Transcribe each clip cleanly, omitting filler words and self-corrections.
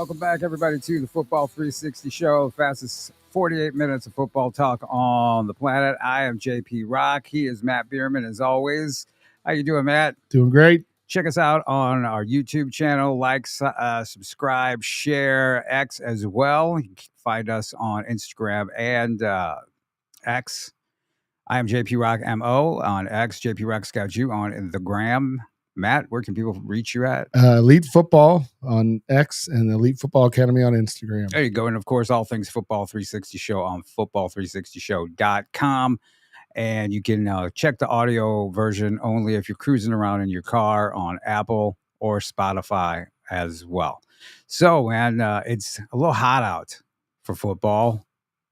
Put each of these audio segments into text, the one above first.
welcome back, everybody, to the Football 360 show, fastest 48 minutes of football talk on the planet. I am JP Rock. He is Matt Bierman, as always. How you doing, Matt? Doing great. Check us out on our YouTube channel. Like, subscribe, share, X as well. You can find us on Instagram and X. I am JP Rock MO on X. JP Rock Scout you on the gram. Matt, where can people reach you at? Elite Football on X and Elite Football Academy on Instagram. There you go. And of course, all things Football 360 Show on football360show.com. And you can check the audio version only if you're cruising around in your car on Apple or Spotify as well. So, man, it's a little hot out for football.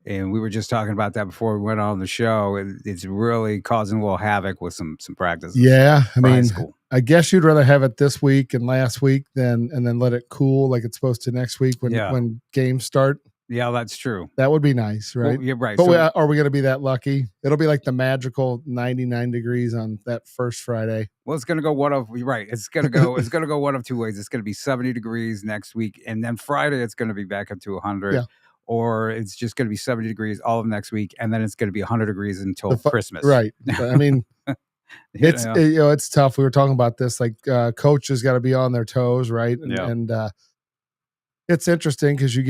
And we were just talking about that before we went on the show. It's really causing a little havoc with some practices. Yeah, I mean, I guess you'd rather have it this week and last week and then let it cool like it's supposed to next week when games start. Yeah, that's true. That would be nice, right? Well, you're right. But are we going to be that lucky? It'll be like the magical 99 degrees on that first Friday. Well, it's going to go one of It's going to go. It's going to go one of two ways. It's going to be 70 degrees next week, and then Friday it's going to be back up to 100. Yeah. Or it's just going to be 70 degrees all of next week, and then it's going to be 100 degrees until Christmas. Right. I mean, it's tough. We were talking about this. Like coaches got to be on their toes, right? And it's interesting because you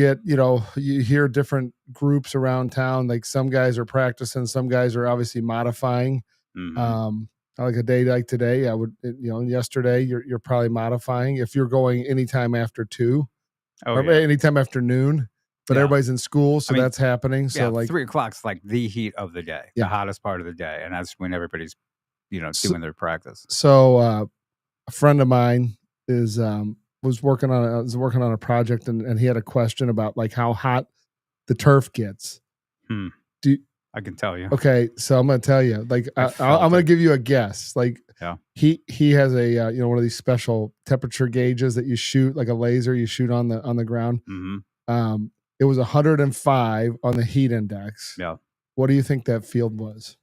hear different groups around town. Like some guys are practicing, some guys are obviously modifying. Mm-hmm. Like a day like today, I would, yesterday you're probably modifying if you're going anytime after 2 or anytime after noon. But everybody's in school, so that's happening. So like 3 o'clock's like the heat of the day, the hottest part of the day, and that's when everybody's, doing their practice. So a friend of mine was working on a project, and he had a question about like how hot the turf gets. I can tell you. Okay, so I'm going to tell you. Like I'm going to give you a guess. Like he has a one of these special temperature gauges that you shoot like a laser. You shoot on the ground. Mm-hmm. It was 105 on the heat index. Yeah. What do you think that field was?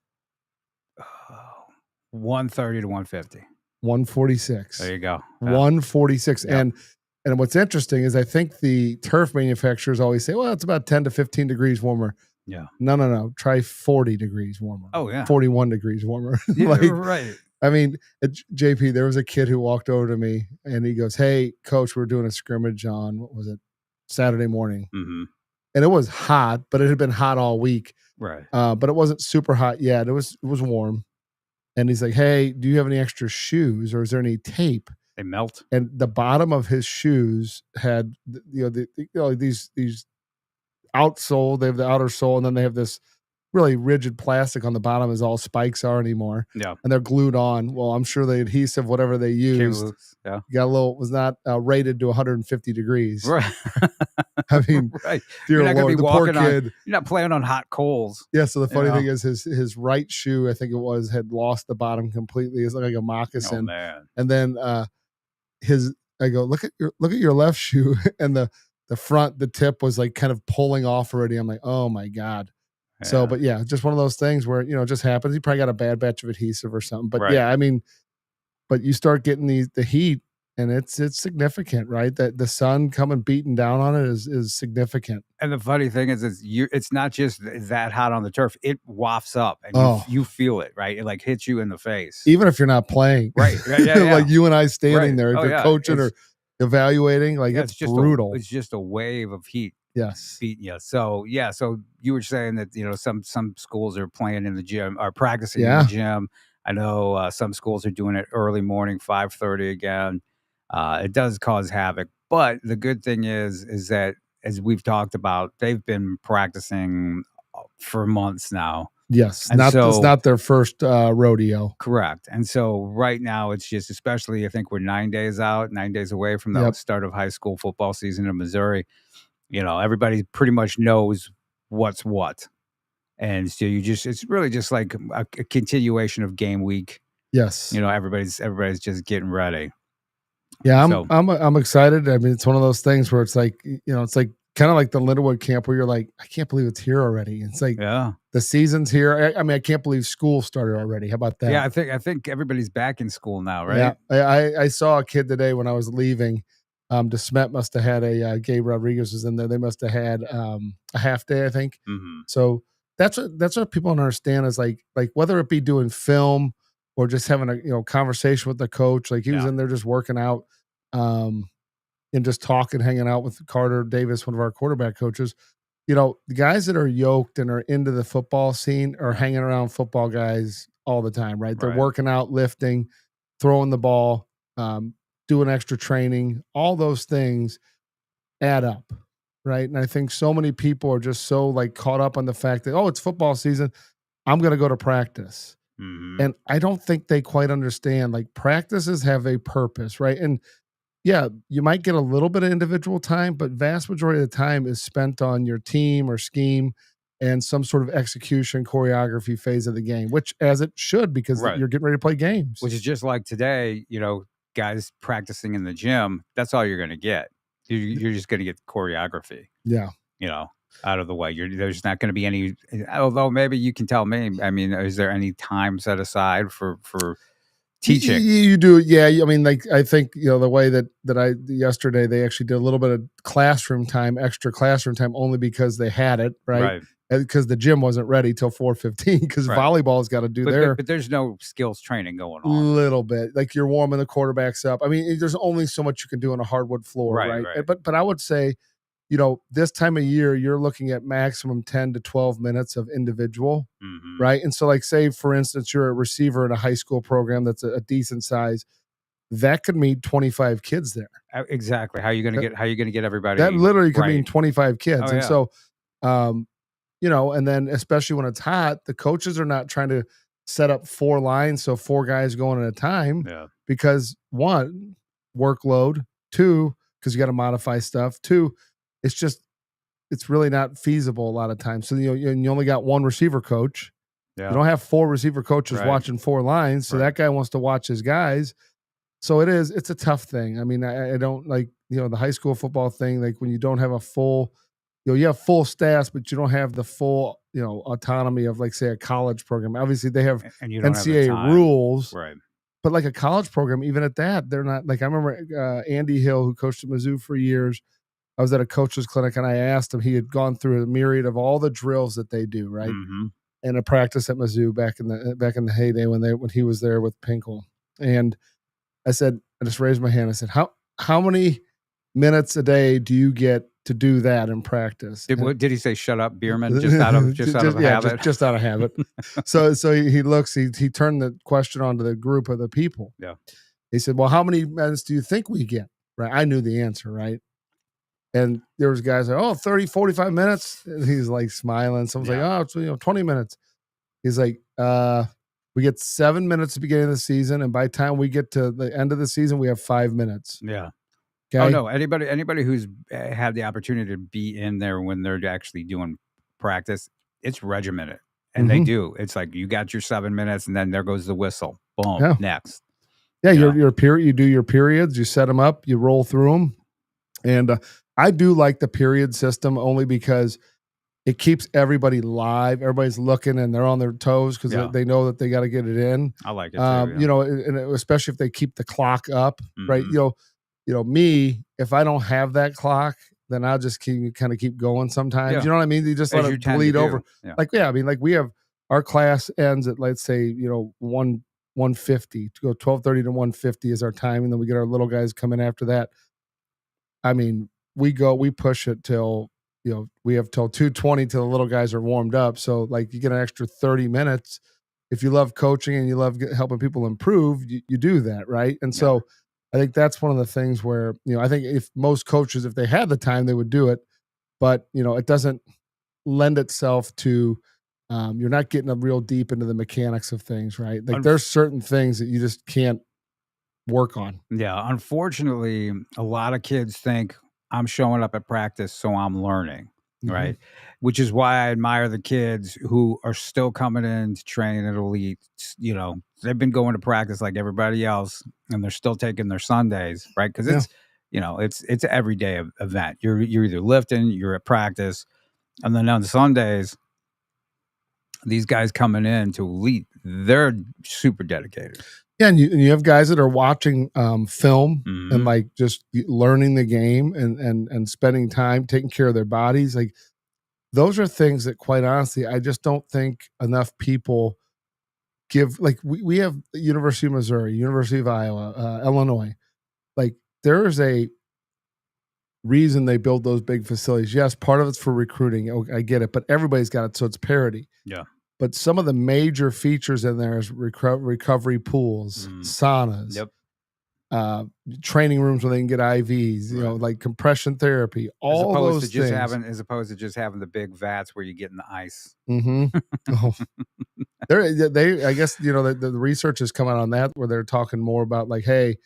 130 to 150. 146. There you go. 146. Yeah. And what's interesting is I think the turf manufacturers always say, well, it's about 10 to 15 degrees warmer. Yeah. No. Try 40 degrees warmer. Oh, yeah. 41 degrees warmer. Yeah, right. I mean, JP, there was a kid who walked over to me and he goes, hey, coach, we're doing a scrimmage on, what was it? Saturday morning. Mm-hmm. And it was hot, but it had been hot all week. Right. But it wasn't super hot yet. It was warm. And he's like, hey, do you have any extra shoes or is there any tape? They melt. And the bottom of his shoes had, these outsole. They have the outer sole, and then they have this really rigid plastic on the bottom as all spikes are anymore. Yeah. And they're glued on. Well, I'm sure the adhesive, whatever they used, was not rated to 150 degrees. Right. I mean, right. Dear Lord, the poor kid. You're not playing on hot coals. Yeah. So the funny thing is his right shoe, I think it was, had lost the bottom completely. It's like a moccasin. Oh, man. And then I go, look at your left shoe, and the front, the tip was like kind of pulling off already. I'm like, oh my God. Yeah. So, but just one of those things where, it just happens. You probably got a bad batch of adhesive or something, but I mean, but you start getting the heat, and it's significant, right? That the sun coming beating down on it is significant. And the funny thing is, it's not just that hot on the turf. It wafts up, and you feel it, right? It like hits you in the face. Even if you're not playing. Right. Yeah. Like you and I standing there, if you're coaching or evaluating, like it's brutal. It's just a wave of heat. Yes. Beating you. So you were saying that some schools are playing in the gym, are practicing in the gym. I know some schools are doing it early morning, 5:30 again. It does cause havoc, but the good thing is that, as we've talked about, they've been practicing for months now. Yes, it's not their first rodeo. Correct. And so right now it's just, especially I think we're 9 days away from the start of high school football season in Missouri. Everybody pretty much knows what's what. And so it's really just like a continuation of game week. Yes. Everybody's just getting ready. Yeah, I'm excited. I mean, it's one of those things where it's like, it's like kind of like the Lindenwood camp where you're like, I can't believe it's here already. It's like the season's here. I mean, I can't believe school started already. How about that? Yeah, I think everybody's back in school now, right? Yeah. I saw a kid today when I was leaving. DeSmet must have had a Gabe Rodriguez was in there. They must have had a half day, I think. Mm-hmm. So that's what people don't understand is like whether it be doing film or just having a conversation with the coach. Like he was in there just working out, and just talking, hanging out with Carter Davis, one of our quarterback coaches. The guys that are yoked and are into the football scene are hanging around football guys all the time, right? They're working out, lifting, throwing the ball, doing extra training. All those things add up, right? And I think so many people are just so like caught up on the fact that, oh, it's football season, I'm going to go to practice. Mm-hmm. And I don't think they quite understand, like, practices have a purpose, right? And yeah, you might get a little bit of individual time, but vast majority of the time is spent on your team or scheme and some sort of execution choreography phase of the game, which as it should, because you're getting ready to play games. Which is just like today, guys practicing in the gym, that's all you're going to get. You're just going to get choreography. Yeah. Out of the way. There's not going to be any, although maybe you can tell me, I mean, is there any time set aside for teaching? You do. Yeah. I mean, like, I think, the way that yesterday, they actually did a little bit of extra classroom time, only because they had it, right? Because the gym wasn't ready till 4:15 because volleyball's got to do but there's no skills training going on. A little bit. Like you're warming the quarterbacks up. I mean, there's only so much you can do on a hardwood floor, right? But I would say, this time of year, you're looking at maximum 10 to 12 minutes of individual, right? And so, like, say, for instance, you're a receiver in a high school program that's a decent size, that could mean 25 kids there. Exactly. How are you going to get everybody? That literally could mean 25 kids. So, and then especially when it's hot, the coaches are not trying to set up 4 lines, so 4 guys going at a time, because 1, workload, 2, because you got to modify stuff, 2, it's really not feasible a lot of times. So you only got 1 receiver coach. You don't have 4 receiver coaches watching 4 lines. So that guy wants to watch his guys. So it's a tough thing. I mean, I don't like, the high school football thing, like when you don't have a full, you have full staffs, but you don't have the full, autonomy of, like, say, a college program. Obviously they have NCAA rules, right? But like a college program, even at that, they're not, like, I remember Andy Hill, who coached at Mizzou for years. I was at a coach's clinic and I asked him, he had gone through a myriad of all the drills that they do, right? And a practice at Mizzou back in the heyday when he was there with Pinkel. And I said, I just raised my hand. I said, how many minutes a day do you get to do that in practice? Did he say shut up, Bierman? Just out of habit? Just out of habit. So he looks, he turned the question onto the group of the people. Yeah. He said, well, how many minutes do you think we get? Right. I knew the answer, right? And there was guys like, 30, 45 minutes. And he's like smiling. Someone's like, it's 20 minutes. He's like, we get 7 minutes at the beginning of the season. And by the time we get to the end of the season, we have 5 minutes. Yeah. Okay? Oh, no. Anybody who's had the opportunity to be in there when they're actually doing practice, it's regimented. And they do. It's like, you got your 7 minutes and then there goes the whistle. Boom. Next. Yeah. Your period, you do your periods, you set them up, you roll through them. And I do like the period system only because it keeps everybody live. Everybody's looking and they're on their toes because they know that they got to get it in. I like it too, and especially if they keep the clock up, right? Me, if I don't have that clock, then I'll just keep going sometimes. You know what I mean? You just let it bleed over. I mean, like we have, our class ends at, let's say, 1:50 to go 12:30 to 1:50 is our time. And then we get our little guys come in after that. I mean, we push it till, we have till 2:20 till the little guys are warmed up. So, like, you get an extra 30 minutes. If you love coaching and you love helping people improve, you do that, right? And so I think that's one of the things where, I think if most coaches, if they had the time, they would do it. But, it doesn't lend itself to, you're not getting real deep into the mechanics of things, right? Like there's certain things that you just can't work on. Yeah. Unfortunately, a lot of kids think I'm showing up at practice, so I'm learning, right? Which is why I admire the kids who are still coming in to train at Elite. They've been going to practice like everybody else, and they're still taking their Sundays, right? Because it's, it's an everyday event. You're either lifting, you're at practice, and then on Sundays, these guys coming in to Elite, they're super dedicated. Yeah, and you have guys that are watching film and like just learning the game and spending time taking care of their bodies. Like those are things that, quite honestly, I just don't think enough people give. Like we have University of Missouri, University of Iowa, Illinois. Like there is a reason they build those big facilities. Yes, part of it's for recruiting. I get it, but everybody's got it, so it's parity. Yeah. But some of the major features in there is recovery pools, saunas, training rooms where they can get IVs, you know, like compression therapy, all those things. As opposed to just having the big vats where you get in the ice. Oh. I guess, you know, the research has come out on that where they're talking more about like, hey,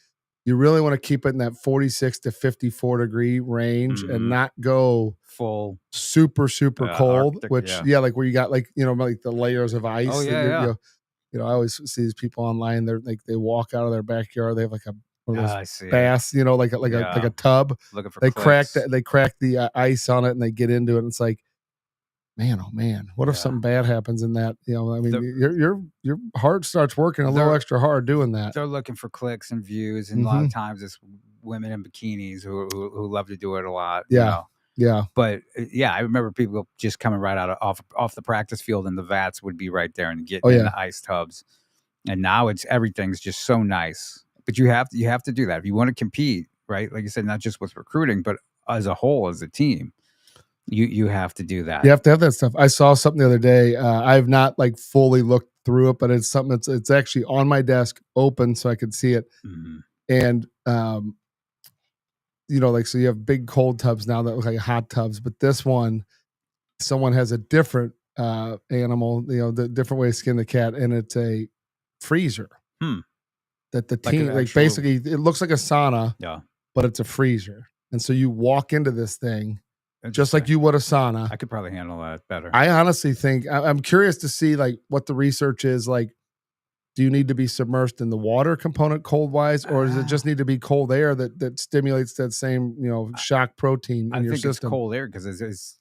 you really want to keep it in that 46 to 54 degree range and not go full super cold, Arctic, which like where you got like, you know, like the layers of ice. Oh, You know, I always see these people online. They're like, they walk out of their backyard. They have like one of those baths, you know, like a tub. Looking for they crack the ice on it and they get into it. And it's like, man, oh man, what if something bad happens in that? You know, I mean, your heart starts working a little extra hard doing that. They're looking for clicks and views, and a lot of times it's women in bikinis who love to do it a lot. Yeah, you know? yeah. But I remember people just coming right out off the practice field, and the vats would be right there and getting in the ice tubs. And now everything's just so nice. But you have to do that if you want to compete, right? Like you said, not just with recruiting, but as a whole, as a team. You have to do that. You have to have that stuff. I saw something the other day. I've not like fully looked through it, but it's something it's actually on my desk, open, so I could see it. And you know, like so you have big cold tubs now that look like hot tubs, but this one, someone has a different animal, you know, the different way to skin the cat, and it's a freezer. That the team like basically it looks like a sauna, but it's a freezer, and so you walk into this thing. Just like you would a sauna. I could probably handle that better. I honestly think I'm curious to see like what the research is like. Do you need to be submerged in the water component cold wise, or does it just need to be cold air that stimulates that same, you know, shock protein in your system? It's cold air because it's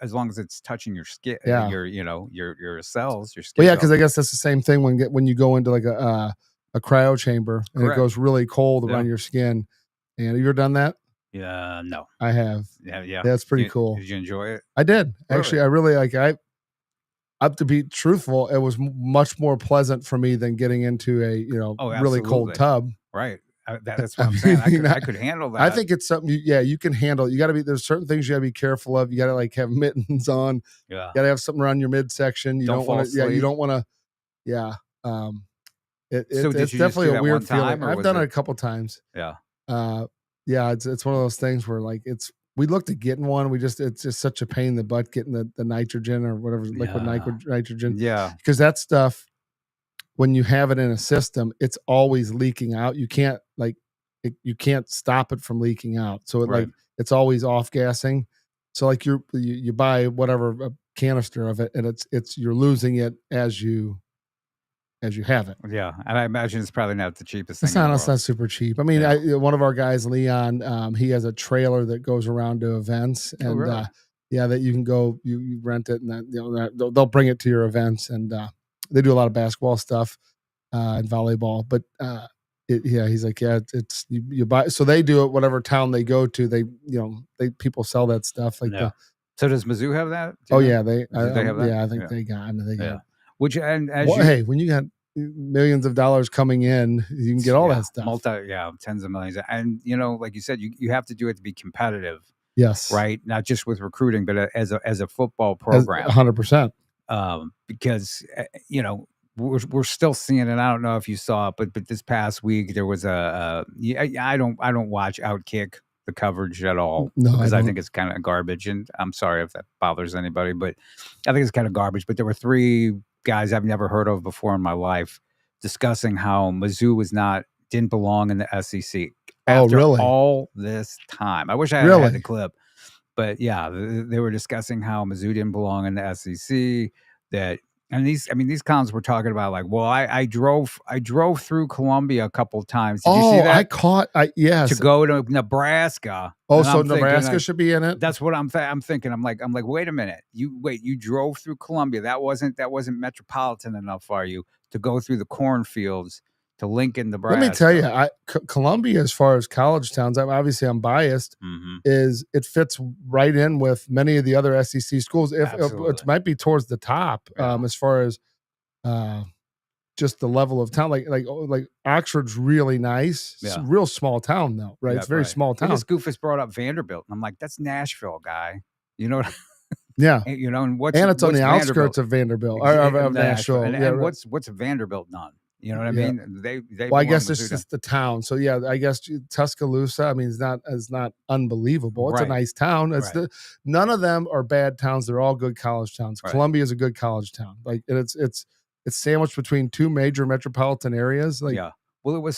as long as it's touching your skin, your cells, your skin. Well, yeah, because I guess that's the same thing when you go into like a cryo chamber and it goes really cold around your skin. And have you ever done that? Yeah, no, I have. Yeah, that's pretty cool. Did you enjoy it? I did actually. I really like. Up to be truthful, it was much more pleasant for me than getting into a really cold tub. Right. That's what I'm saying. I could handle that. I think it's something. You can handle. You got to be. There's certain things you got to be careful of. You got to like have mittens on. Yeah. You got to have something around your midsection. You don't want to. Yeah. You don't want to. Yeah. It's definitely a weird feeling. I've done it a couple times. Yeah. Yeah, it's one of those things where like we looked at getting one. It's just such a pain in the butt getting the nitrogen or whatever liquid nitrogen. Yeah, because that stuff when you have it in a system, it's always leaking out. You can't you can't stop it from leaking out. So it's always off gassing. So like you buy whatever a canister of it, and it's you're losing it as you have it. Yeah, and I imagine it's probably not the cheapest thing. It's not super cheap. I mean, one of our guys, Leon, he has a trailer that goes around to events, and really? That you can go, you rent it, and that they'll bring it to your events, and they do a lot of basketball stuff and volleyball. But he's like, it's you buy. So they do it whatever town they go to. People sell that stuff like. So does Mizzou have that? Oh yeah, they have that? Yeah, I think they got. I mean, they got. Which hey, when you got millions of dollars coming in, you can get all that stuff. Tens of millions. And like you said, you have to do it to be competitive. Yes. Right. Not just with recruiting, but as a football program. 100%. Because we're still seeing it. I don't know if you saw it, but this past week there was I don't watch Outkick, the coverage at all. No, because I think it's kind of garbage. And I'm sorry if that bothers anybody, but I think it's kind of garbage. But there were 3 guys I've never heard of before in my life discussing how Mizzou didn't belong in the SEC after all this time. I wish I had the clip, but yeah, they were discussing how Mizzou didn't belong in the SEC. These clowns were talking about like, well, I drove through Columbia a couple of times. Did you see that? Yes. To go to Nebraska. Oh, so Nebraska should be in it? That's what I'm thinking. I'm like, wait a minute. You drove through Columbia. That wasn't metropolitan enough for you to go through the cornfields to Lincoln, Nebraska. Let me tell you, Columbia, as far as college towns, I'm biased. Is it fits right in with many of the other SEC schools? If it might be towards the top, as far as just the level of town, like Oxford's really nice. It's a real small town though, right? It's very small town. This goofus brought up Vanderbilt, and I'm like, that's Nashville, guy. You know what? Yeah, and, you know, and it's on the outskirts of Vanderbilt or of Nashville. And what's Vanderbilt done? You know what I mean? They well, I guess it's just the town. So yeah, I guess Tuscaloosa. I mean, is not unbelievable. It's a nice town. It's none of them are bad towns. They're all good college towns. Columbia is a good college town. Like it's sandwiched between two major metropolitan areas. Like, yeah. Well, it was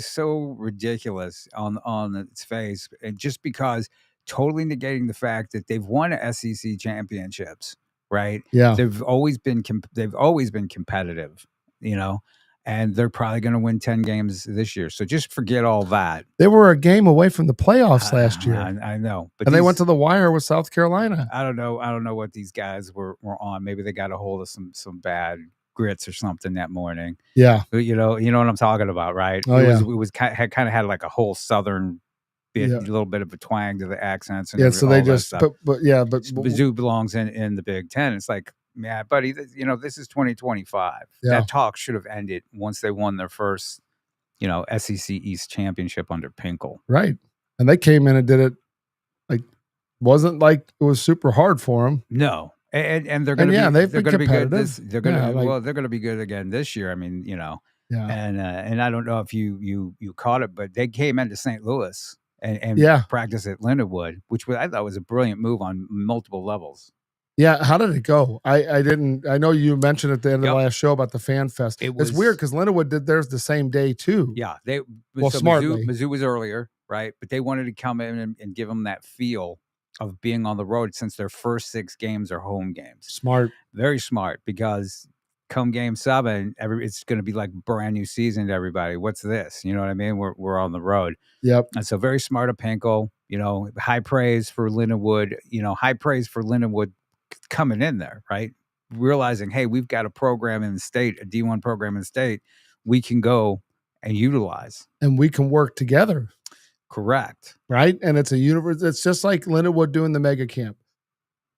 so ridiculous on its face, and just because totally negating the fact that they've won SEC championships, right? Yeah, they've always been competitive, you know, and they're probably going to win 10 games this year. So just forget all that. They were a game away from the playoffs last year. I know, but they went to the wire with South Carolina. I don't know what these guys were on. Maybe they got a hold of some bad grits or something that morning. Yeah, but you know what I'm talking about, right? Oh, it was kind of had like a whole southern bit, a little bit of a twang to the accents. And so they just, but Mizzou belongs in the Big Ten. It's like, yeah, buddy, you know, this is 2025. That talk should have ended once they won their first, you know, SEC East championship under Pinkel. Right, and they came in and did it. Like, wasn't like it was super hard for them. No. And they're going to they're going to be good. They're going to be good again this year. I mean, you know, and I don't know if you caught it, but they came into St. Louis and practiced at Lindenwood, which I thought was a brilliant move on multiple levels. Yeah, how did it go? I didn't. I know you mentioned at the end of the last show about the Fan Fest. It's weird because Lindenwood did theirs the same day too. Yeah, smartly. Mizzou was earlier, right? But they wanted to come in and give them that feel of being on the road, since their first 6 games are home games. Smart, very smart, because come game 7, it's going to be like brand new season to everybody. What's this? You know what I mean? We're on the road. Yep. And so very smart of Pinkel. You know, high praise for Lindenwood. You know, high praise for Lindenwood coming in there, right? Realizing, hey, we've got a program in the state, a D1 program in the state, we can go and utilize, and we can work together. Correct. Right. And it's a universe. It's just like Lindenwood doing the mega camp.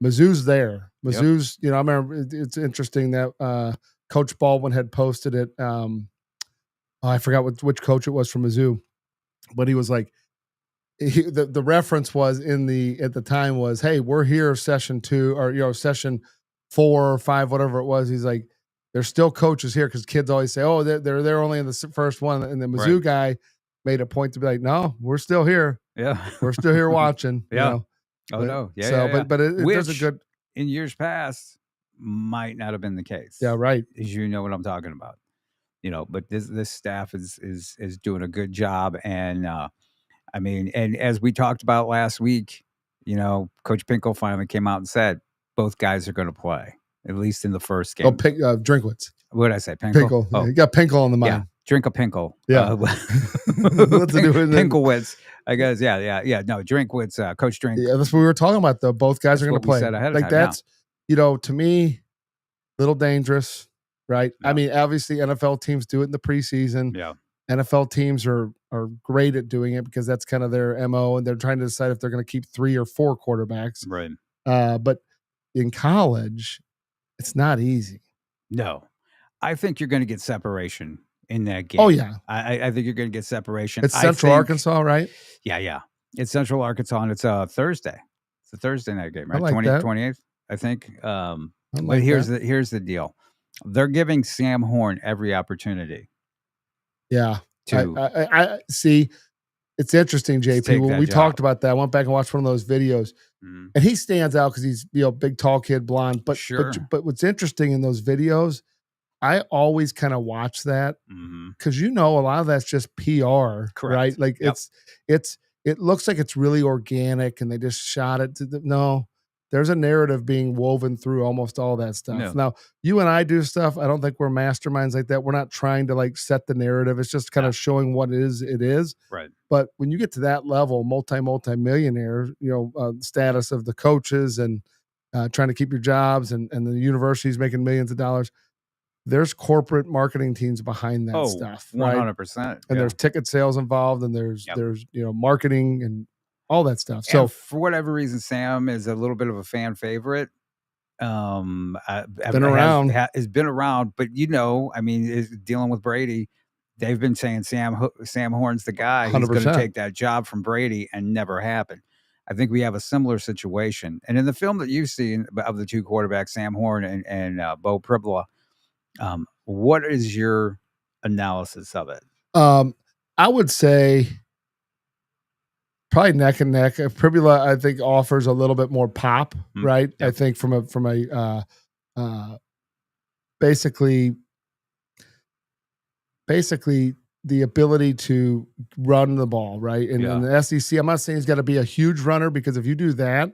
Mizzou's there. Mizzou's, you know, I remember it's interesting that Coach Baldwin had posted it. I forgot which coach it was from Mizzou, but he was like, the reference was at the time was, hey, we're here session 2 or, you know, session 4 or 5, whatever it was. He's like, there's still coaches here, because kids always say, oh, they're only in the first one. And the Mizzou guy made a point to be like, no, we're still here. Yeah. We're still here watching. Yeah. You know? Oh, no. Yeah. So, yeah. But it does a good. In years past, might not have been the case. Yeah. Right. As you know what I'm talking about. You know, but this staff is doing a good job. And I mean, and as we talked about last week, you know, Coach Pinkel finally came out and said both guys are going to play, at least in the first game. Oh, Drinkwitz. What did I say? Pinkel? Oh. You got Pinkel on the mind. Yeah. Drink a Pinkel. Yeah. Pinkelwitz. I guess. Yeah. No, Drinkwitz, Coach Drink. Yeah, that's what we were talking about, though. Both guys are going to play. Like that's, you know, to me, a little dangerous, right? Yeah. I mean, obviously, NFL teams do it in the preseason. Yeah. NFL teams are great at doing it because that's kind of their MO, and they're trying to decide if they're going to keep 3 or 4 quarterbacks. Right. But in college, it's not easy. No. I think you're going to get separation in that game. Oh, yeah. I think you're going to get separation. It's Central Arkansas, right? Yeah. It's Central Arkansas, and it's Thursday. It's a Thursday night game, right? I like 28th, I think. But here's the deal. They're giving Sam Horn every opportunity. Yeah. I see. It's interesting, JP. When we talked about that, I went back and watched one of those videos, and he stands out because he's, you know, big, tall kid, blonde. But sure. But what's interesting in those videos, I always kind of watch that because, you know, a lot of that's just PR, correct, right? Like it looks like it's really organic and they just shot it to no, there's a narrative being woven through almost all that stuff. No. Now, you and I do stuff. I don't think we're masterminds like that. We're not trying to like set the narrative. It's just kind of showing what it is. Right. But when you get to that level, multi-millionaire, you know, status of the coaches and trying to keep your jobs and the universities making millions of dollars, there's corporate marketing teams behind that stuff, right? 100%. And there's ticket sales involved, and there's marketing and all that stuff. So for whatever reason, Sam is a little bit of a fan favorite. Been around, has been around, but I mean, is dealing with Brady. They've been saying Sam Horn's the guy. 100%. He's going to take that job from Brady, and never happened. I think we have a similar situation. And in the film that you've seen of the two quarterbacks, Sam Horn and Beau Pribula, what is your analysis of it? I would say probably neck and neck. Pribula, I think, offers a little bit more pop, right? Yep. I think from a basically the ability to run the ball, right? And in the SEC, I'm not saying he's got to be a huge runner, because if you do that,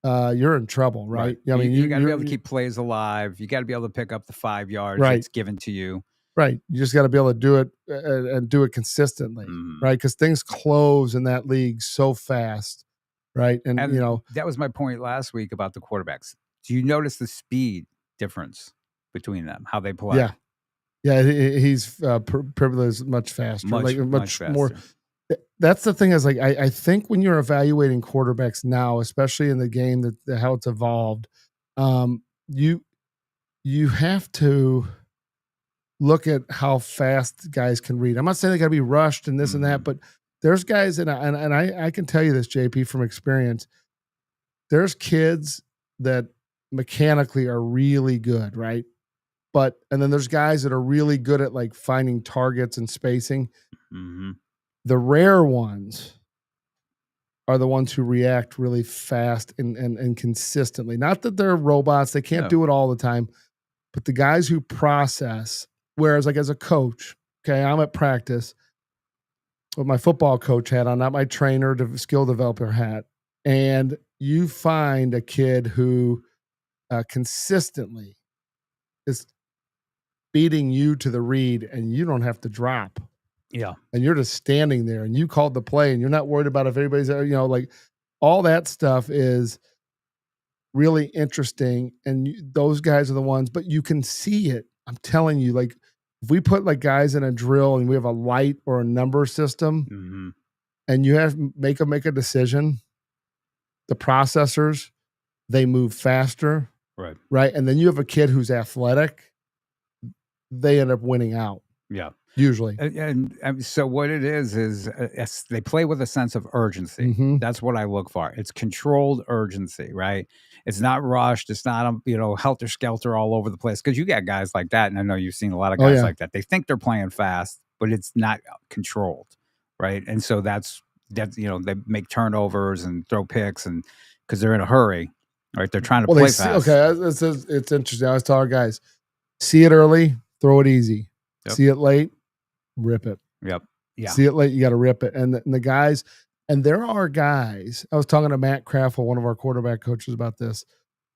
you're in trouble, right? I mean, you got to be able to keep plays alive. You got to be able to pick up the 5 yards that's given to you. Right. You just got to be able to do it and do it consistently, right? Because things close in that league so fast, right? And that was my point last week about the quarterbacks. Do you notice the speed difference between them, how they play? Yeah, he's Pribula is much faster, much faster. More. That's the thing is, like, I think when you're evaluating quarterbacks now, especially in the game that how it's evolved, you have to look at how fast guys can read. I'm not saying they got to be rushed and this and that, but there's guys, and I can tell you this, JP, from experience. There's kids that mechanically are really good, right? And then there's guys that are really good at, like, finding targets and spacing. The rare ones are the ones who react really fast and consistently. Not that they're robots, they can't do it all the time, but the guys who process. Whereas, like, as a coach, okay, I'm at practice with my football coach hat on, not my trainer, skill developer hat, and you find a kid who consistently is beating you to the read, and you don't have to drop. Yeah. And you're just standing there, and you called the play, and you're not worried about if anybody's there, like, all that stuff is really interesting. And those guys are the ones, but you can see it. I'm telling you, like, if we put, like, guys in a drill and we have a light or a number system, and you have make a decision, the processors, they move faster. Right. And then you have a kid who's athletic, they end up winning out. Yeah. Usually. And so what it is they play with a sense of urgency. That's what I look for. It's controlled urgency, right? It's not rushed. It's not, helter-skelter all over the place. Because you got guys like that, and I know you've seen a lot of guys like that. They think they're playing fast, but it's not controlled, right? And so that's they make turnovers and throw picks, and because they're in a hurry, right? They're trying to play fast. It's interesting. I always tell our guys, see it early, throw it easy. Yep. See it late, rip it. Yep. Yeah. See it late, you got to rip it. And the guys, and there are guys, I was talking to Matt Craffle, one of our quarterback coaches, about this.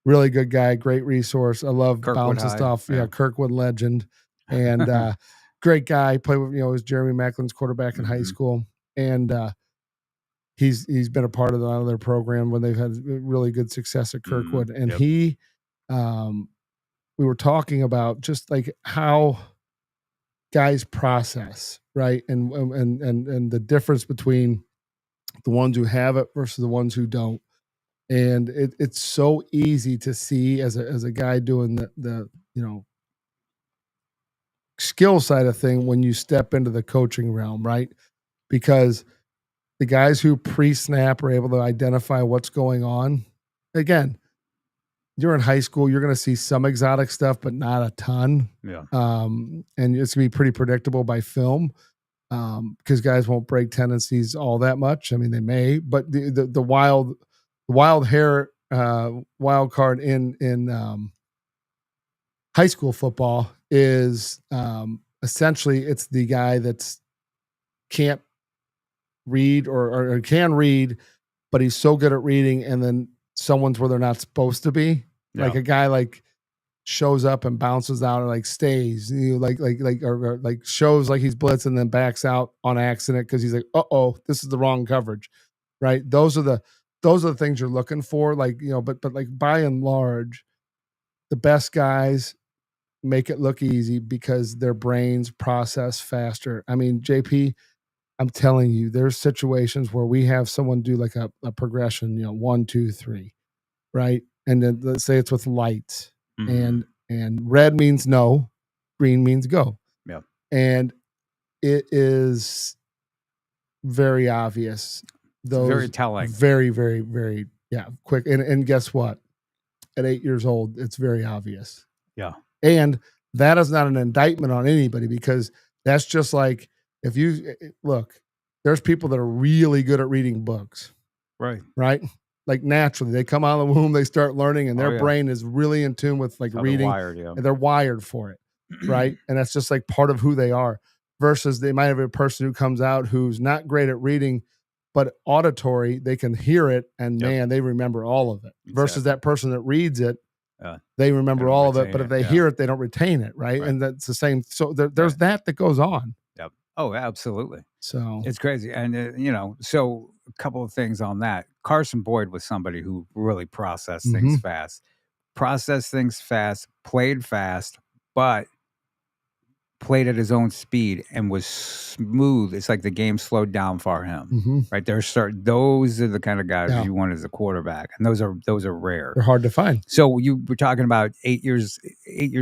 Really good guy, great resource. I love bouncing stuff. Yeah, Kirkwood legend. And great guy. Played with, was Jeremy Macklin's quarterback in high school. And he's been a part of their program when they've had really good success at Kirkwood. And we were talking about just, like, how guys process, right? And the difference between the ones who have it versus the ones who don't. And it's so easy to see as a guy doing the skill side of thing when you step into the coaching realm, right? Because the guys who pre-snap are able to identify what's going on. Again, you're in high school, you're going to see some exotic stuff, but not a ton. Yeah. And it's going to be pretty predictable by film, because guys won't break tendencies all that much. I mean, they may, but the wild hair wild card in high school football is essentially it's the guy that's can't read or can read, but he's so good at reading, and then someone's where they're not supposed to be. Like a guy like shows up and bounces out, or like stays, or shows like he's blitzed and then backs out on accident because he's like, this is the wrong coverage, right? Those are the things you're looking for, but like by and large, the best guys make it look easy because their brains process faster. I mean, JP, I'm telling you, there's situations where we have someone do like a progression, 1, 2, 3, right? And then let's say it's with lights, and red means no, green means go. Yeah. And it is very obvious. Those very telling. Very, very, very, quick. And guess what? At 8 years old, it's very obvious. Yeah. And that is not an indictment on anybody, because that's just like, if you look, there's people that are really good at reading books. Right. Right. Like naturally, they come out of the womb, they start learning, and their brain is really in tune with like reading. And they're wired for it. Right. And that's just like part of who they are. Versus they might have a person who comes out who's not great at reading, but auditory, they can hear it, and man, they remember all of it. Exactly. Versus that person that reads it, they remember all of it, but if they hear it, they don't retain it, right? And that's the same. So there's that goes on. Yep. Oh, absolutely. So it's crazy. And, so a couple of things on that. Carson Boyd was somebody who really processed things fast, played fast, but played at his own speed and was smooth. It's like the game slowed down for him, right? Those are the kind of guys you want as a quarterback, and those are rare. They're hard to find. So you were talking about 8 years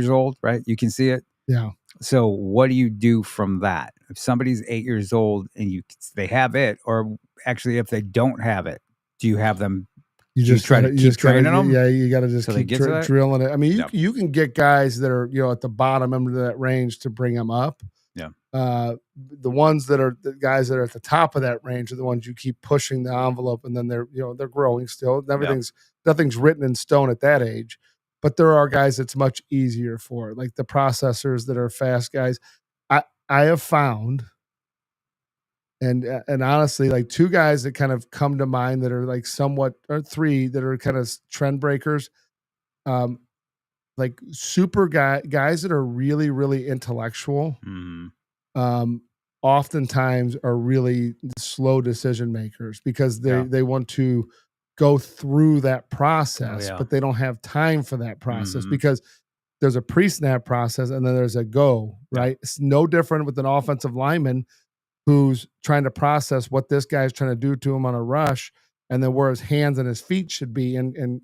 old, right? You can see it. Yeah. So what do you do from that? If somebody's 8 years old and they have it, or actually if they don't have it, do you have them? You just try to keep training them. Yeah, you got to just keep drilling it. I mean, you can get guys that are at the bottom end of that range to bring them up. Yeah. The ones that are the guys that are at the top of that range are the ones you keep pushing the envelope, and then they're growing still. Nothing's written in stone at that age, but there are guys that's much easier for, like the processors that are fast guys. I have found. And honestly, like 2 guys that kind of come to mind that are like somewhat, or 3 that are kind of trend breakers, like super guys that are really, really intellectual, oftentimes are really slow decision makers, because they want to go through that process, but they don't have time for that process, because there's a pre-snap process and then there's a go, right? It's no different with an offensive lineman who's trying to process what this guy's trying to do to him on a rush, and then where his hands and his feet should be in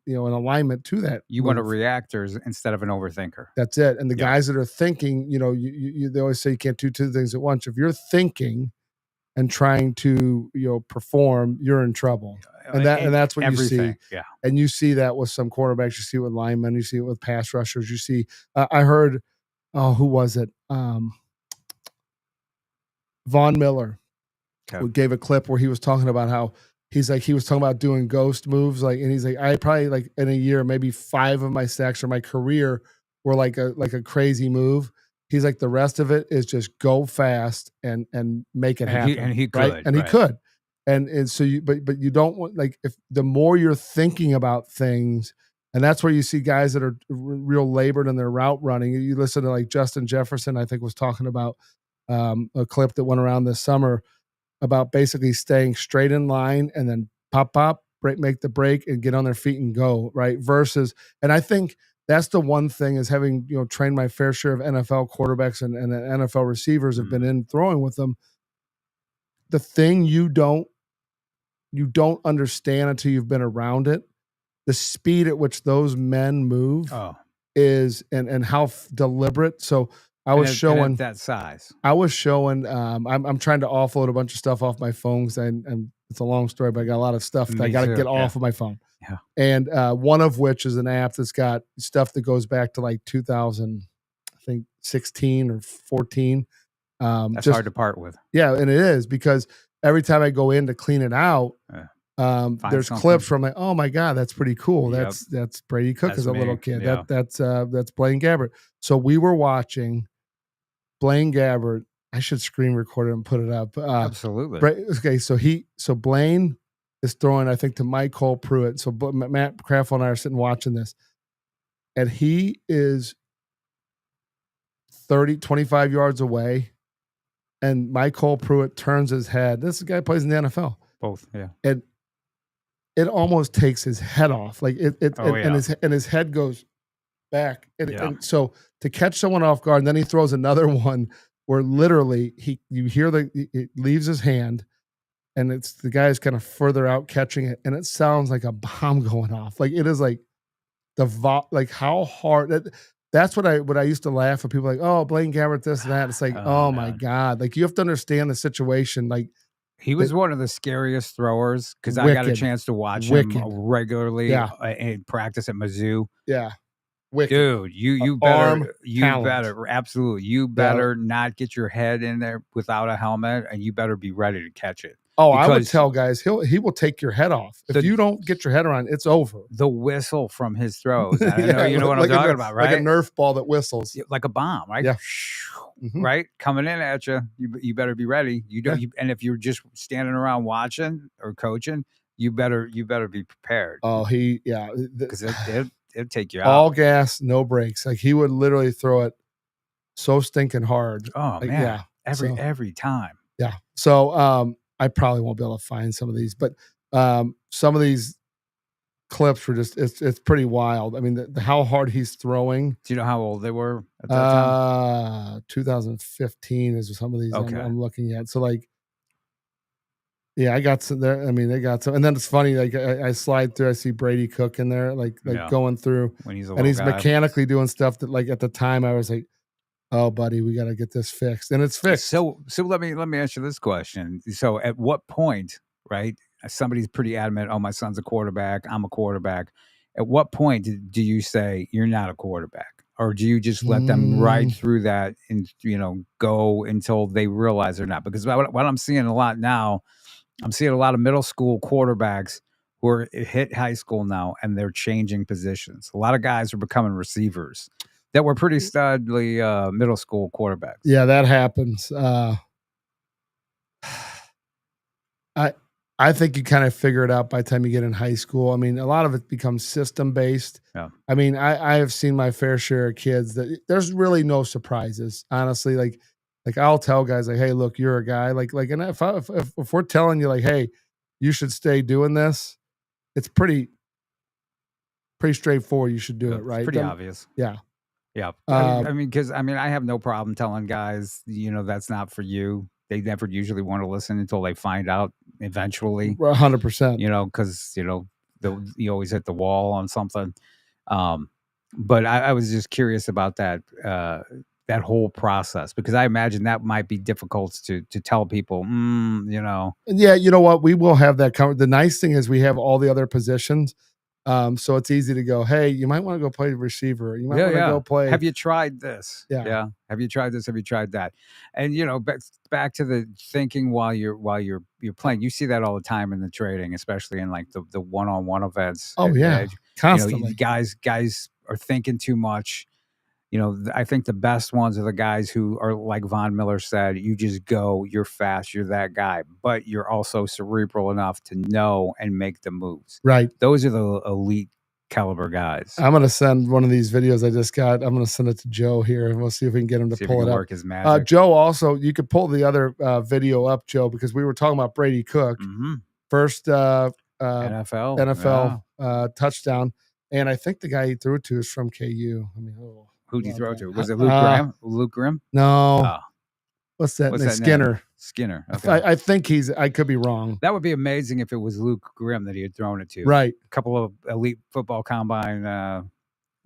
alignment to that. You want a reactor instead of an overthinker. That's it. And the guys that are thinking, they always say you can't do 2 things at once. If you're thinking and trying to perform, you're in trouble. And that's what everything. You see. Yeah. And you see that with some quarterbacks. You see it with linemen. You see it with pass rushers. You see. I heard. Who was it? Von Miller gave a clip where he was talking about how he was talking about doing ghost moves, and he's like, I probably in a year, maybe 5 of my sacks or my career were like a crazy move. He's like, the rest of it is just go fast and make it happen. And he could, right? And he could. And so but you don't want, like, if the more you're thinking about things, and that's where you see guys that are real labored in their route running. You listen to like Justin Jefferson, I think, was talking about a clip that went around this summer about basically staying straight in line and then pop, make the break and get on their feet and go, right? Versus, and I think that's the one thing, is having, trained my fair share of NFL quarterbacks and NFL receivers, have been in throwing with them. The thing you don't understand until you've been around it, the speed at which those men move is, and how deliberate. So I was showing that size. I was showing. I'm trying to offload a bunch of stuff off my phones, and it's a long story, but I got a lot of stuff that I got to get off of my phone. Yeah. And one of which is an app that's got stuff that goes back to like 2000, I think 16 or 14. That's hard to part with. Yeah, and it is, because every time I go in to clean it out, there's clips from like, oh my God, that's pretty cool. Yep. That's Brady Cook as a little kid. Yeah. That's Blaine Gabbert. So we were watching Blaine Gabbert. I should screen record it and put it up. Absolutely. Okay, so Blaine is throwing, I think, to Michael Pruitt. So Matt Craft and I are sitting watching this, and he is 25 yards away, and Michael Pruitt turns his head. This guy plays in the NFL. Both, yeah. And it almost takes his head off. Like and his head goes back. And so to catch someone off guard, and then he throws another one where literally you hear it leaves his hand, and it's the guy's kind of further out catching it, and it sounds like a bomb going off. Like it is like like how hard that's what I used to laugh at people like, oh, Blaine Gabbert, this and that. It's like, oh my God. Like you have to understand the situation. Like he was one of the scariest throwers because I got a chance to watch him regularly in practice at Mizzou. Yeah. Wicked. Dude, you better absolutely. You better not get your head in there without a helmet, and you better be ready to catch it. Oh, I would tell guys he will take your head off. If you don't get your head around, it's over. The whistle from his throws. I know you know what I'm talking about, right? Like a Nerf ball that whistles. Like a bomb, right? Yeah. Right? Coming in at you. You better be ready. You don't and if you're just standing around watching or coaching, you better be prepared. Oh, because it'd take you out. All gas, no brakes. Like he would literally throw it so stinking hard. Oh like, man. Every time. Yeah. So I probably won't be able to find some of these, but some of these clips were just it's pretty wild. I mean, how hard he's throwing. Do you know how old they were at that time? 2015 is some of these I'm looking at. So like, yeah, I got some there. I mean, they got some, and then it's funny. Like I slide through, I see Brady Cook in there, like going through, when he's mechanically doing stuff that like at the time I was like, oh, buddy, we got to get this fixed, and it's fixed. So let me ask you this question. So at what point, right? Somebody's pretty adamant. Oh, my son's a quarterback. I'm a quarterback. At what point do you say you're not a quarterback, or do you just let them ride through that and go until they realize they're not? Because what I'm seeing a lot now, I'm seeing a lot of middle school quarterbacks who are hit high school now, and they're changing positions. A lot of guys are becoming receivers that were pretty studly middle school quarterbacks. Yeah, that happens. I think you kind of figure it out by the time you get in high school. I mean, a lot of it becomes system based. Yeah. I mean, I have seen my fair share of kids that there's really no surprises, honestly. Like I'll tell guys like, hey, look, you're a guy. And if we're telling you like, hey, you should stay doing this, it's pretty straightforward. You should do it, right? It's pretty obvious. Yeah. Yeah. I mean, because I have no problem telling guys, that's not for you. They never usually want to listen until they find out eventually. 100%. Because, you always hit the wall on something. But I was just curious about that whole process, because I imagine that might be difficult to tell people, Yeah, you know what? We will have that. The nice thing is we have all the other positions. So it's easy to go, hey, you might want to go play receiver. You might want to go play. Have you tried this? Yeah. Have you tried this? Have you tried that? And back to the thinking while you're playing. You see that all the time in the trading, especially in like the one-on-one events. Oh yeah, constantly. Guys are thinking too much. I think the best ones are the guys who are like Von Miller said, you just go, you're fast, you're that guy, but you're also cerebral enough to know and make the moves. Right. Those are the elite caliber guys. I'm going to send one of these videos I just got. I'm going to send it to Joe here, and we'll see if we can get him to pull it up. Work his magic. Joe, also, you could pull the other video up, Joe, because we were talking about Brady Cook. Mm-hmm. First NFL touchdown. And I think the guy he threw it to is from KU. I mean, who'd you throw it to? Was it Luke Graham? Luke Grimm? No. Oh. What's that? Skinner. Name? Skinner. Okay. I think I could be wrong. That would be amazing if it was Luke Grimm that he had thrown it to. Right. A couple of elite football combine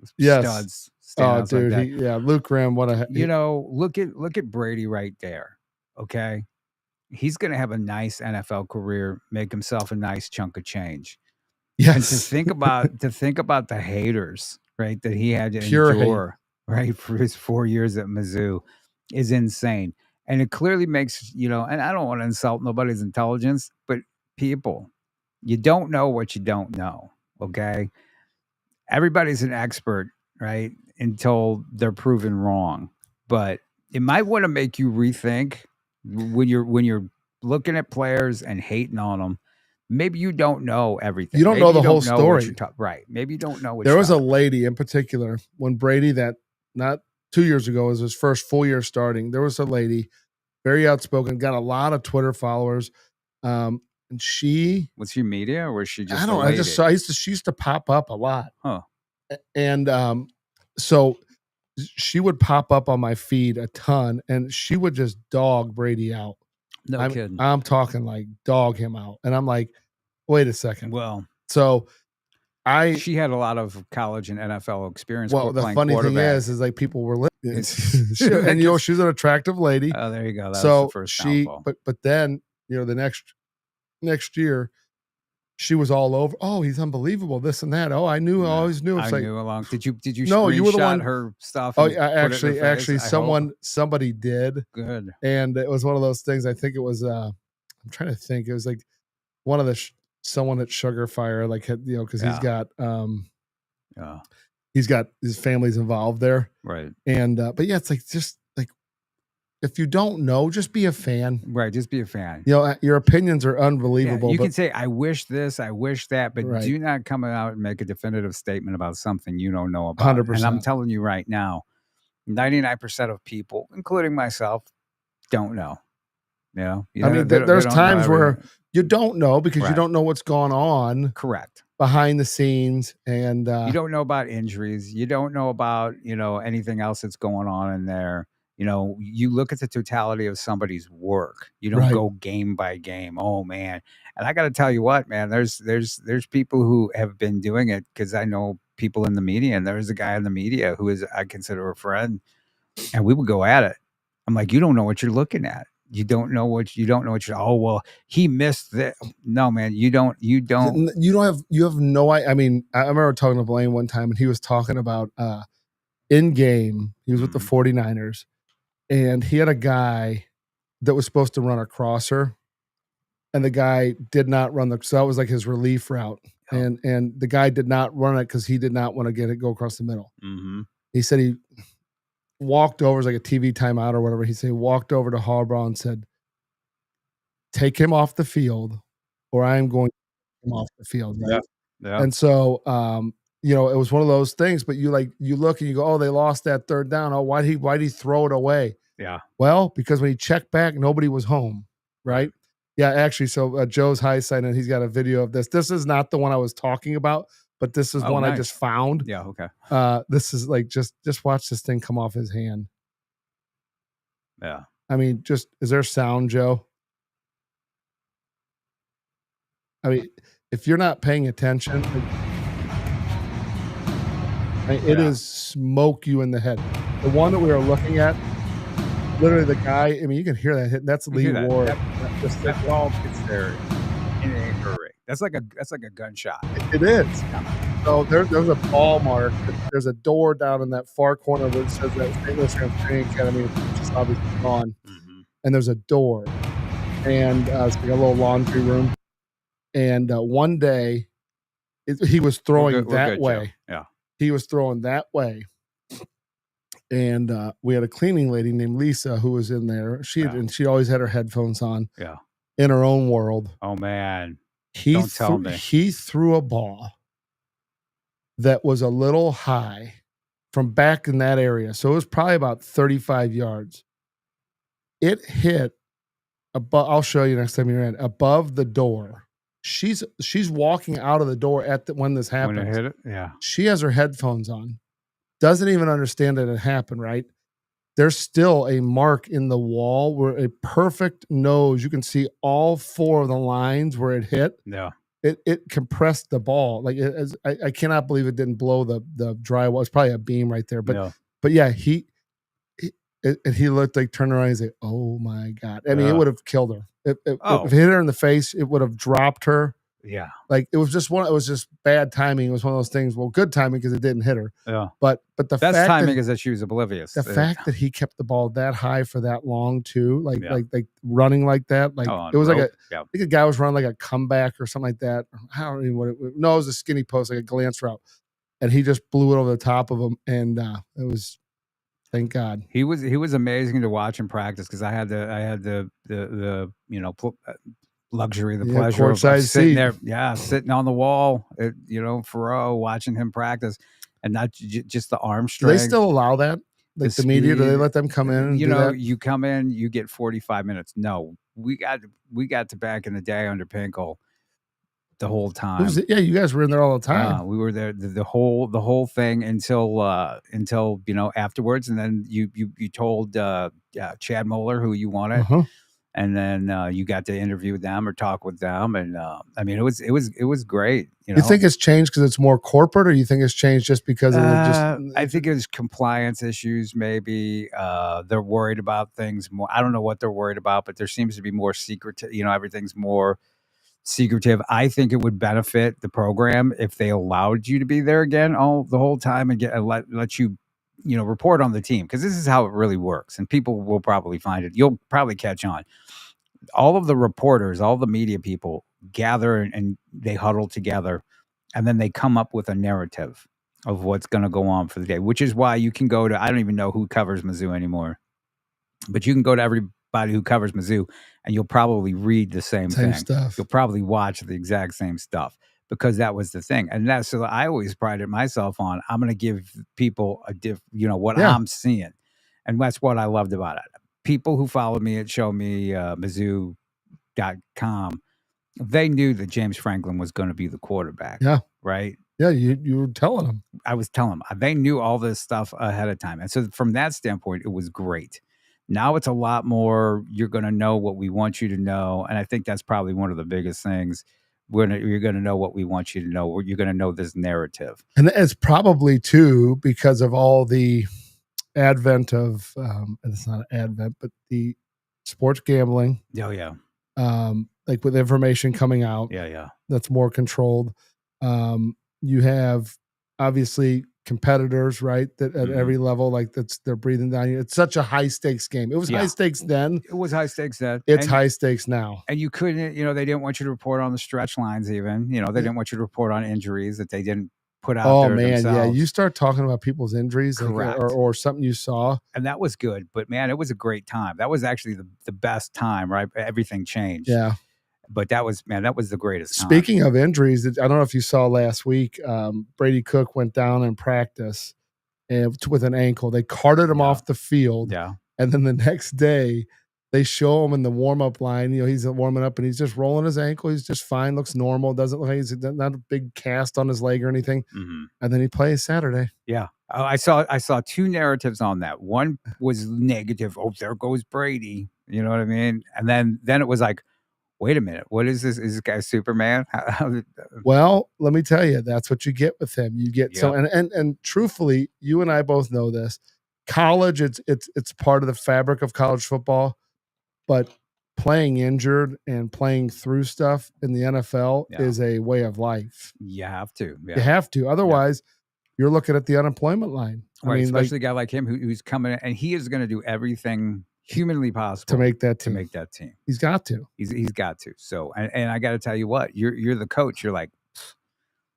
studs. Oh, dude. Like Luke Grimm. Look at Brady right there. Okay. He's going to have a nice NFL career, make himself a nice chunk of change. Yes. And to think about the haters, right, that he had to endure. Right, for his 4 years at Mizzou is insane. And it clearly makes, and I don't want to insult nobody's intelligence, but people, you don't know what you don't know, okay? Everybody's an expert, right, until they're proven wrong. But it might want to make you rethink when you're looking at players and hating on them. Maybe you don't know everything. You don't know the whole story. Right. Maybe you don't know what there was a lady in particular when Brady, that not 2 years ago, was his first full year starting. There was a lady, very outspoken, got a lot of Twitter followers. And she was she media, or was she just? I don't know. She used to pop up a lot. Huh. And So she would pop up on my feed a ton, and she would just dog Brady out. No kidding. I'm talking like dog him out, and I'm like, wait a second. Well, so she had a lot of college and NFL experience. Well, the funny thing is like people were listening, and you know she's an attractive lady. Oh, there you go. That so was the first downfall. but then you know the next year. She was all over. Oh, he's unbelievable. This and that. Oh, I always knew. I knew along. Did you? No, you were the one. Her stuff. Oh, actually, somebody did. Good. And it was one of those things. I think it was. I'm trying to think. It was like one of the someone at Sugar Fire, like because he's got he's got his family's involved there, right? And but yeah, it's like just. If you don't know, just be a fan. Right, just be a fan. You know, your opinions are unbelievable. Yeah, you can say, I wish this, I wish that, but do not come out and make a definitive statement about something you don't know about. 100%. And I'm telling you right now, 99% of people, including myself, don't know. You know? I mean, there's times where you don't know because you don't know what's going on. Correct. Behind the scenes. And you don't know about injuries. You don't know about, anything else that's going on in there. You look at the totality of somebody's work. You don't go game by game. Oh man. And I got to tell you what, man, there's people who have been doing it because I know people in the media, and there's a guy in the media who I consider a friend, and we would go at it. I'm like, you don't know what you're looking at. You don't know what oh, well, he missed that. No, man, you have no idea. I mean, I remember talking to Blaine one time, and he was talking about in game, he was with the 49ers. And he had a guy that was supposed to run a crosser, and the guy did not run so that was like his relief route. Oh. And the guy did not run it because he did not want to go across the middle. Mm-hmm. He said he walked over, it was like a TV timeout or whatever. He said he walked over to Harbaugh and said, "Take him off the field, or I am going to take him off the field." Right? Yeah. And so it was one of those things, but you look and you go, oh, they lost that third down. Oh, why'd he throw it away? Yeah. Well, because when he checked back, nobody was home. Right. Yeah. Actually, so Joe's Highside, and he's got a video of this. This is not the one I was talking about, but this is one nice. I just found. Yeah. Okay. This is like, just watch this thing come off his hand. Yeah. I mean, is there sound, Joe? I mean, if you're not paying attention, it is smoke you in the head. The one that we were looking at, literally the guy, I mean, you can hear that hit. That's Lee Ward. That ball gets there in a hurry. That's like a gunshot. It is. Yeah. So there's a ball mark. There's a door down in that far corner where it says that St. Louis Training Academy, which is obviously gone. Mm-hmm. And there's a door. And it's like a little laundry room. And one day, he was throwing that way. Joe. Yeah. He was throwing that way. And we had a cleaning lady named Lisa who was in there. And she always had her headphones on. Yeah. In her own world. Oh man. Don't tell me. He threw a ball that was a little high from back in that area. So it was probably about 35 yards. It hit above, I'll show you next time you're in, above the door. She's walking out of the door when this happens. When it hit it, yeah. She has her headphones on. Doesn't even understand that it happened, right? There's still a mark in the wall where a perfect nose. You can see all four of the lines where it hit. Yeah. It compressed the ball. Like I cannot believe it didn't blow the drywall. It's probably a beam right there. But yeah, he looked like turned around and said, "Oh my God." I mean, it would have killed her. If it hit her in the face, it would have dropped her. Yeah. Like it was just bad timing. It was one of those things. Well, good timing because it didn't hit her. Yeah. But the best fact timing is that she was oblivious. The fact that he kept the ball that high for that long too, like running like that, like it was like I think a guy was running like a comeback or something like that. I don't even know what it was. No, it was a skinny post, like a glance route, and he just blew it over the top of him, and it was. Thank God. He was amazing to watch in practice because I had the luxury, the pleasure of sitting there, sitting on the wall, Faroe, watching him practice, and not just the arm strength. Do they still allow that? Like the media, do they let them come in? And you come in, you get 45 minutes. No, we got to back in the day under Pinkel. the whole time. Yeah, you guys were in there all the time. We were there the whole thing until afterwards, and then you told Chad Moeller who you wanted, and then you got to interview them or talk with them, and I mean it was great. You think it's changed because it's more corporate, or you think it's changed just because of I think it's compliance issues. Maybe they're worried about things more. I don't know what they're worried about, but there seems to be more secret. Everything's more secretive. I think it would benefit the program if they allowed you to be there again the whole time and let you report on the team, because this is how it really works, and people will probably find it. You'll probably catch on. All of the reporters, all the media people gather and they huddle together, and then they come up with a narrative of what's going to go on for the day, which is why you can go to, I don't even know who covers Mizzou anymore, but you can go to everybody who covers Mizzou and you'll probably read the same thing. Stuff. You'll probably watch the exact same stuff, because that was the thing. And that's, so I always prided myself on, I'm going to give people what I'm seeing. And that's what I loved about it. People who followed me at Mizzou.com, they knew that James Franklin was going to be the quarterback. Yeah. Right. Yeah. You were telling them. I was telling them. They knew all this stuff ahead of time. And so from that standpoint, it was great. Now it's a lot more, you're going to know what we want you to know. And I think that's probably one of the biggest things. You're going to know what we want you to know. You're going to know this narrative. And it's probably, too, because of all the advent of, and it's not an advent, but the sports gambling. Oh, yeah. Like with information coming out. Yeah. That's more controlled. You have, obviously, competitors, right? That at every level, like they're breathing down you. It's such a high stakes game. It was high stakes then. It was high stakes then. It's high stakes now. And you couldn't, they didn't want you to report on the stretch lines even. They didn't want you to report on injuries that they didn't put out there themselves. Yeah. You start talking about people's injuries or something you saw. And that was good. But man, it was a great time. That was actually the best time, right? Everything changed. Yeah. But that was the greatest time. Speaking of injuries, I don't know if you saw last week, Brady Cook went down in practice with an ankle. They carted him off the field. Yeah. And then the next day, they show him in the warm-up line. He's warming up and he's just rolling his ankle. He's just fine, looks normal. Doesn't look like he's not a big cast on his leg or anything. Mm-hmm. And then he plays Saturday. Yeah. I saw two narratives on that. One was negative. Oh, there goes Brady. You know what I mean? And then it was like, wait a minute, what is this? Is this guy Superman? Well, let me tell you, that's what you get with him. You get and truthfully, you and I both know this. College, it's part of the fabric of college football, but playing injured and playing through stuff in the NFL is a way of life. You have to. Yeah. You have to. Otherwise, you're looking at the unemployment line. Right, especially a guy like him who's coming in, and he is going to do everything humanly possible to make that team. He's got to. He's got to. So, and I got to tell you what, you're the coach. You're like,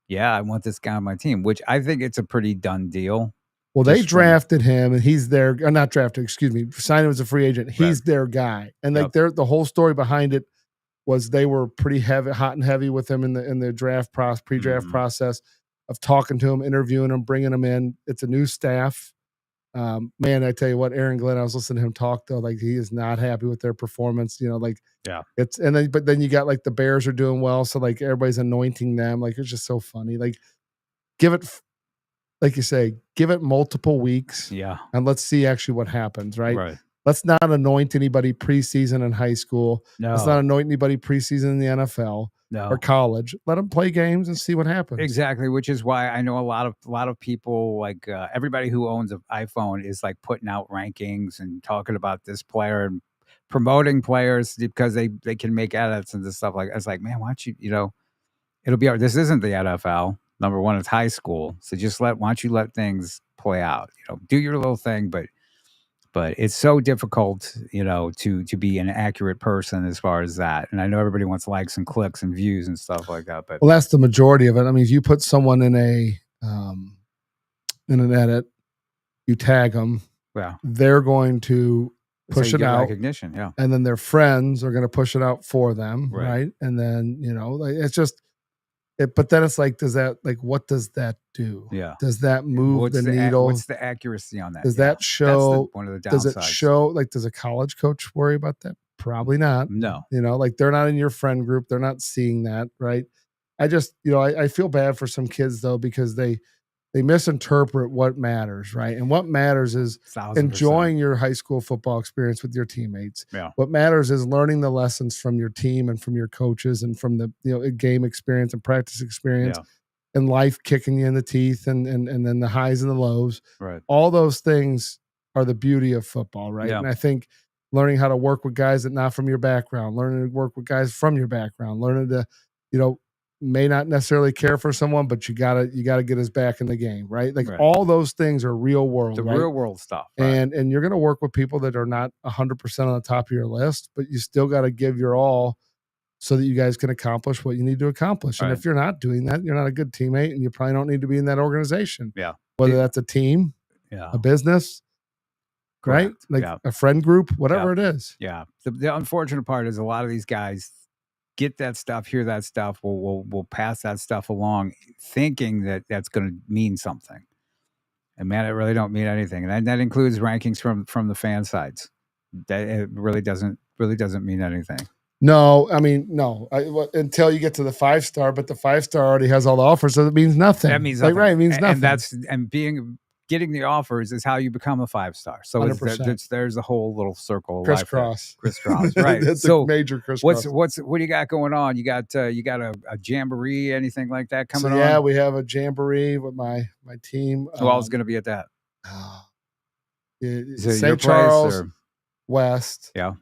yeah, I want this guy on my team, which I think it's a pretty done deal. Well, they drafted him, and he's their not drafted. Excuse me, signed him as a free agent. He's their guy, and like the whole story behind it was they were pretty hot and heavy with him in the draft pre-draft process of talking to him, interviewing him, bringing him in. It's a new staff. Man, I tell you what, Aaron Glenn, I was listening to him talk though, like he is not happy with their performance, but then you got like the Bears are doing well. So like everybody's anointing them. Like, it's just so funny. Like like you say, give it multiple weeks. Yeah. And let's see actually what happens. Right. Let's not anoint anybody preseason in high school. No. Let's not anoint anybody preseason in the NFL or college. Let them play games and see what happens. Exactly, which is why I know a lot of people, like everybody who owns an iPhone is like putting out rankings and talking about this player and promoting players because they can make edits and stuff like that. It's like, man, why don't you, it'll be, this isn't the NFL. Number one, it's high school. So just why don't you let things play out, do your little thing, but it's so difficult, to be an accurate person as far as that. And I know everybody wants likes and clicks and views and stuff like that. But well, that's the majority of it. I mean, if you put someone in an edit, you tag them, they're going to push it out. Recognition, yeah. And then their friends are going to push it out for them, right? And then, it's just but then it's like, what does that do? Yeah. Does that move the needle? What's the accuracy on that? Does that show? One of the downsides. Does it show? Like, does a college coach worry about that? Probably not. No. Like they're not in your friend group. They're not seeing that, right? I just, I feel bad for some kids though, because they misinterpret what matters, right? And what matters is 1,000%. enjoying your high school football experience with your teammates. Yeah. What matters is learning the lessons from your team and from your coaches and from the game experience and practice experience, and life kicking you in the teeth and then the highs and the lows. Right. All those things are the beauty of football, right? Yeah. And I think learning how to work with guys that not from your background, learning to work with guys from your background, learning to, may not necessarily care for someone, but you gotta get his back in the game, right? Like all those things are real world, real world stuff, right? And you're gonna work with people that are not 100% on the top of your list, but you still got to give your all so that you guys can accomplish what you need to accomplish. And if you're not doing that, you're not a good teammate, and you probably don't need to be in that organization. Yeah, whether that's a team, a business, right? Like a friend group, whatever it is. Yeah. The unfortunate part is a lot of these guys get that stuff, hear that stuff, we'll pass that stuff along, thinking that that's going to mean something. And man, it really don't mean anything. And that includes rankings from the fan sides. That it really doesn't mean anything. No, I mean, no. Until you get to the 5-star, but the 5-star already has all the offers, so it means nothing. That means nothing. Right? It means nothing. And getting the offers is how you become a 5-star. So there's a whole little circle of crisscross, right? That's a major crisscross. What do you got going on? You got a jamboree, anything like that coming on? Yeah, we have a jamboree with my team. Who else is going to be at that? St. Charles West. Yeah.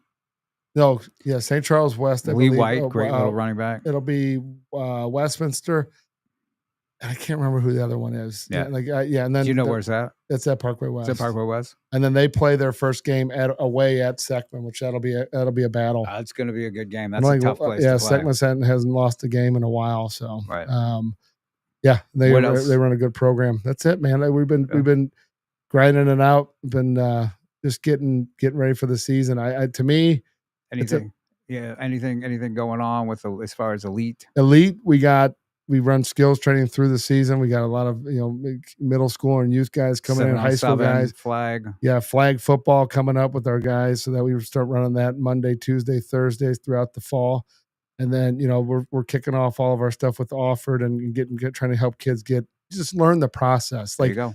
No, yeah, St. Charles West. Lee White, great little running back. It'll be Westminster. I can't remember who the other one is. Yeah, and then do you know where's that? It's at Parkway West. It's at Parkway West. And then they play their first game away at Seckman, which that'll be a battle. It's going to be a good game. That's a tough place. Yeah, to play. Seckman hasn't lost a game in a while, so right. They run a good program. That's it, man. We've been grinding it out. Been just getting ready for the season. To me, anything going on with as far as elite? We run skills training through the season. We got a lot of middle school and youth guys coming in, high school guys. Flag football coming up with our guys, so that we start running that Monday, Tuesday, Thursdays throughout the fall. And then we're kicking off all of our stuff with Offered and trying to help kids just learn the process. Like, there you go.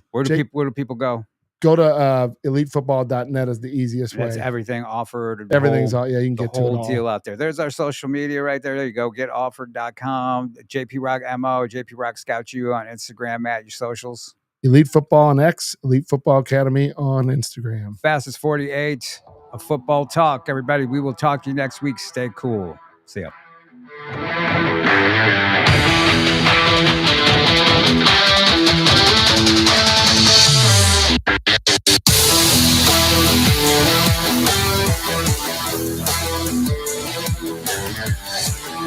Where do people go? Go to elitefootball.net is the easiest way. That's everything Offered. Everything's all. Yeah, you can get the whole deal out there. There's our social media right there. There you go. GetOffered.com. JP Rock MO. JP Rock Scout you on Instagram at your socials. Elite Football on X. Elite Football Academy on Instagram. Fastest 48 of football talk. Everybody, we will talk to you next week. Stay cool. See ya.